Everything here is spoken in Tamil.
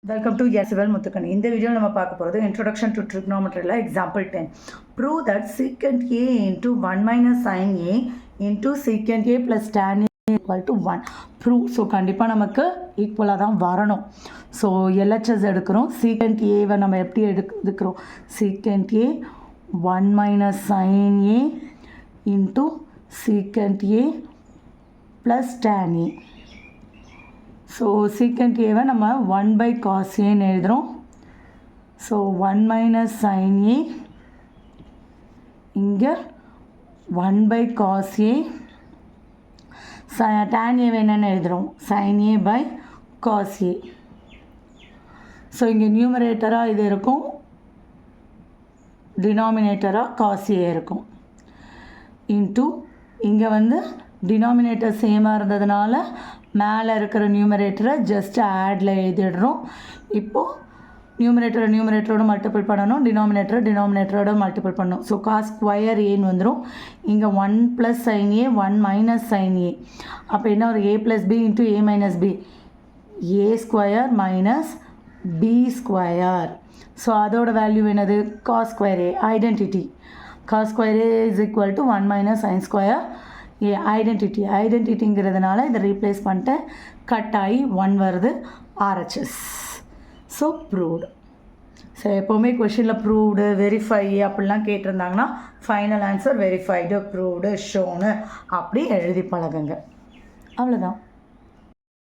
Welcome to Yasival Muthukan. In the video, we will talk about the introduction to trigonometry. Example 10. Prove that secant A into 1 minus sin A into secant A plus tan A equal to 1. Prove. So, கண்டிப்பா நமக்கு ஈக்குவலா தான் வரணும். So, LHS எடுக்கிறோம். secant A வை நம்ம எப்படி எடுக்கிறோம்? secant A 1 minus sin A into secant A plus tan A. So, secant A வை நம்ம 1 by cos A ன்னு எழுதுறோம். So, 1 minus sin A இங்கே 1 by cos A tan A என்னன்னு எழுதுறோம் sin A by cos A. So, இங்கே நியூமரேட்டராக இது இருக்கும், டினாமினேட்டராக cos A இருக்கும். இன்ட்டு இங்கே வந்து டினாமினேட்டர் சேமாக இருந்ததுனால மேலே இருக்கிற நியூமரேட்டரை ஜஸ்ட் ஆடில் எழுதிடுறோம். இப்போது நியூமரேட்டரோட மல்டிபிள் பண்ணணும், டினாமினேட்டரோட மல்டிபிள் பண்ணணும். ஸோ காஸ் ஸ்கொயர் ஏன்னு வந்துடும். இங்கே 1 + sin A 1 - sin A. அப்போ என்ன ஒரு A + B × A - B, A² - B². So அதோட வேல்யூ என்னது? Cos square A identity. Cos square A is equal to 1 - sin square A ஐடென்டிட்டிங்கிறதுனால இதை ரீப்ளேஸ் பண்ணிட்டு கட் ஆகி 1 வருது, RHS. So proved. ஸோ எப்போவுமே கொஷினில் ப்ரூவ்டு வெரிஃபை அப்படிலாம் கேட்டிருந்தாங்கன்னா ஃபைனல் ஆன்சர் வெரிஃபைடு, ப்ரூவ்டு, ஷோனு அப்படி எழுதி பழகுங்க. அவ்வளோதான்.